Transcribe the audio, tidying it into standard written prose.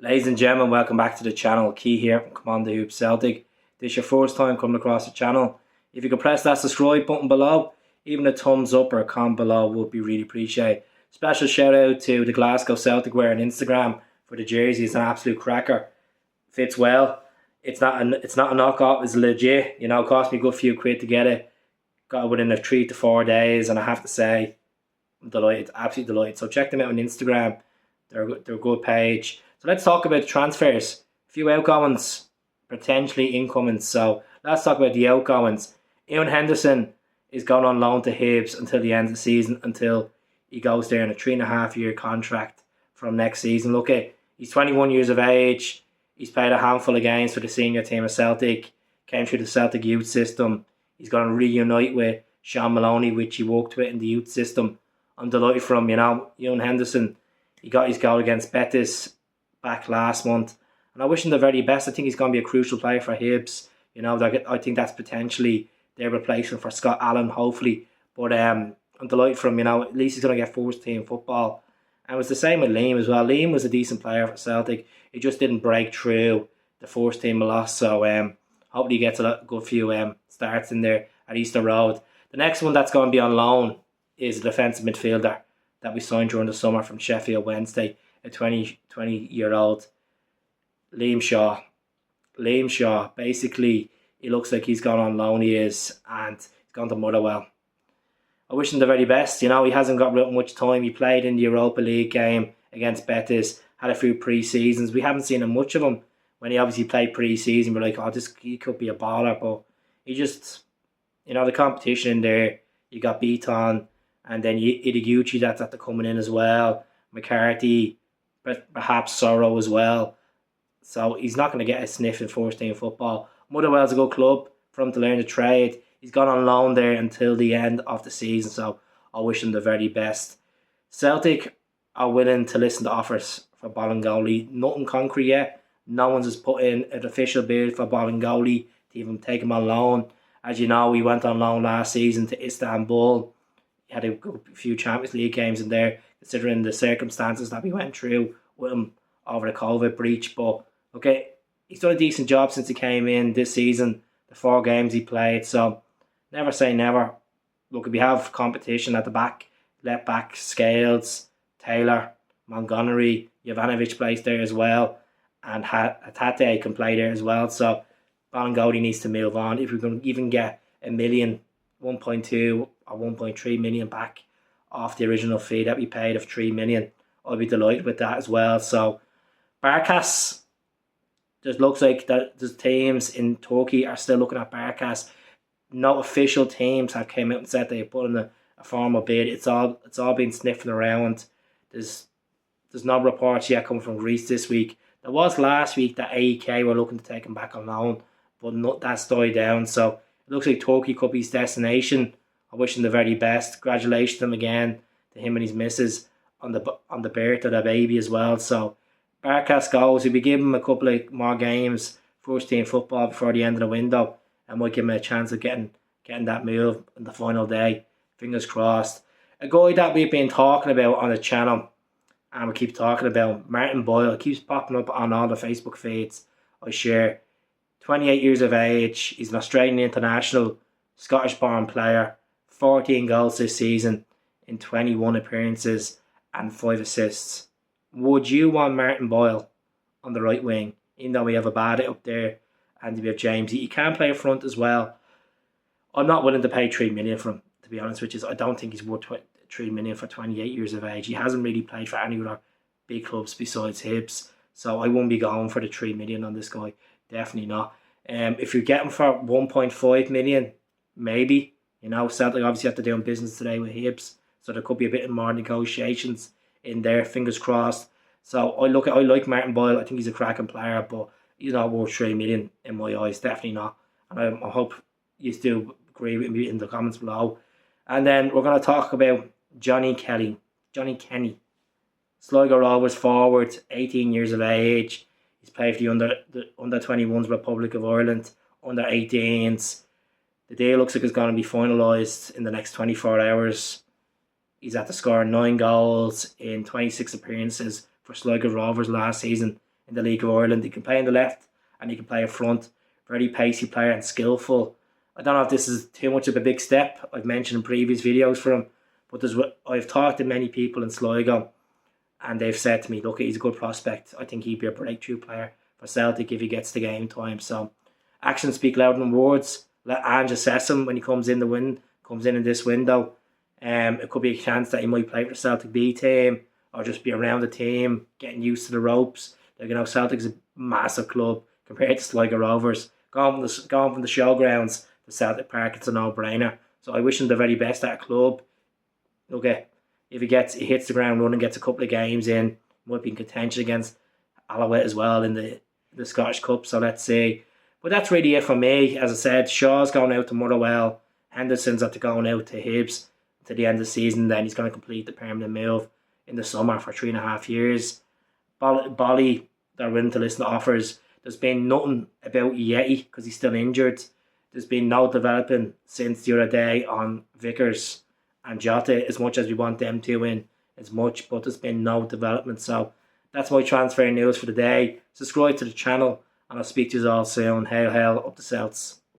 Ladies and gentlemen, welcome back to the channel. Key here from Cmon the Hibs Celtic. If this is your first time coming across the channel, if you could press that subscribe button below, even a thumbs up or a comment below would be really appreciated. Special shout out to the Glasgow Celtic wear on Instagram for the jersey. It's an absolute cracker. Fits well. It's not a knockoff. It's legit. You know, it cost me a good few quid to get it. Got it within 3 to 4 days, and I have to say, I'm delighted. Absolutely delighted. So check them out on Instagram. They're a good page. So let's talk about the transfers. A few outgoings, potentially incomings. So let's talk about the outgoings. Ewan Henderson is going on loan to Hibs until the end of the season, until he goes there in a 3.5-year contract from next season. Look at, he's 21 years of age. He's played a handful of games for the senior team of Celtic. Came through the Celtic youth system. He's going to reunite with Sean Maloney, which he worked with in the youth system. I'm delighted for him, Ewan Henderson. He got his goal against Betis back last month, and I wish him the very best. I think he's going to be a crucial player for Hibs. I think that's potentially their replacement for Scott Allen, hopefully. But I'm delighted for him. At least he's going to get first team football. And it was the same with Liam as well. Liam was a decent player for Celtic. He just didn't break through the first team a lot. So hopefully he gets a good few starts in there at Easter Road. The next one that's going to be on loan is a defensive midfielder that we signed during the summer from Sheffield Wednesday, a 20-year-old Liam Shaw. Liam Shaw, basically, he looks like he's gone on loan, he is, and he's gone to Motherwell. I wish him the very best. He hasn't got much time. He played in the Europa League game against Betis, had a few pre-seasons. We haven't seen much of him. When he obviously played pre-season, we're like, he could be a baller, but he just, the competition in there, you got Beaton, and then Idiguchi that's at the coming in as well. McCarthy, perhaps Sorrow as well. So he's not going to get a sniff in first team football. Motherwell's a good club for him to learn the trade. He's gone on loan there until the end of the season, so I wish him the very best. Celtic are willing to listen to offers for Bolingoli. Nothing concrete yet. No one's has put in an official bid for Bolingoli to even take him on loan. As you know, he went on loan last season to Istanbul. He had a few Champions League games in there, considering the circumstances that we went through with him over the COVID breach. But okay, he's done a decent job since he came in this season, the 4 games he played. So never say never. Look, if we have competition at the back, left back, Scales, Taylor, Montgomery, Jovanovic plays there as well, and Hatate can play there as well. So Bolingoli needs to move on. If we can even get a million, 1.2 or 1.3 million back off the original fee that we paid of 3 million, I'll be delighted with that as well. So Barkas, just looks like that the teams in Turkey are still looking at Barkas. No official teams have came out and said they put in a formal bid. It's all been sniffing around. There's no reports yet coming from Greece this week. There was last week that AEK were looking to take him back on loan, but that's died down. So it looks like Turkey could be his destination. I wish him the very best. Congratulations to him again, to him and his missus on the birth of their baby as well. So Barkas goes. If we give him a couple of more games, first team football before the end of the window, and might give him a chance of getting that move on the final day. Fingers crossed. A guy that we've been talking about on the channel, and we keep talking about, Martin Boyle, keeps popping up on all the Facebook feeds I share. 28 years of age. He's an Australian international, Scottish-born player. 14 goals this season in 21 appearances and 5 assists. Would you want Martin Boyle on the right wing? Even though we have a Abada up there and we have James. He can play up front as well. I'm not willing to pay 3 million for him, to be honest, which is, I don't think he's worth 3 million for 28 years of age. He hasn't really played for any other big clubs besides Hibs. So I won't be going for the 3 million on this guy. Definitely not. If you get him for 1.5 million, maybe. Celtic obviously have to do business today with Hibs, so there could be a bit more negotiations in there. Fingers crossed. So I like Martin Boyle. I think he's a cracking player, but he's not worth 3 million in my eyes. Definitely not. And I hope you still agree with me in the comments below. And then we're going to talk about Johnny Kenny, Sligo Rovers forward, 18 years of age. He's played for the under 21s Republic of Ireland, under 18s. The deal looks like it's going to be finalised in the next 24 hours. He's at the score 9 goals in 26 appearances for Sligo Rovers last season in the League of Ireland. He can play on the left and he can play up front. Very pacey player and skillful. I don't know if this is too much of a big step. I've mentioned in previous videos for him, but I've talked to many people in Sligo and they've said to me, look, he's a good prospect. I think he'd be a breakthrough player for Celtic if he gets the game time. So actions speak louder than words. Let Ange assess him when he comes in this window. It could be a chance that he might play for the Celtic B team or just be around the team, getting used to the ropes. Like, you know, Celtic's a massive club compared to Sligo Rovers. Going from the showgrounds to Celtic Park, it's a no-brainer. So I wish him the very best at a club. Okay, if he hits the ground running, gets a couple of games in, might be in contention against Alloway as well in the Scottish Cup. So let's see. But that's really it for me. As I said, Shaw's going out to Motherwell. Henderson's going out to Hibs to the end of the season. Then he's going to complete the permanent move in the summer for 3.5 years. Boli, they're willing to listen to offers. There's been nothing about Yeti because he's still injured. There's been no developing since the other day on Vickers and Jota, as much as we want them to win as much, but there's been no development. So that's my transfer news for the day. Subscribe to the channel and I'll speak to you all soon. Hail, hail, up the Celts.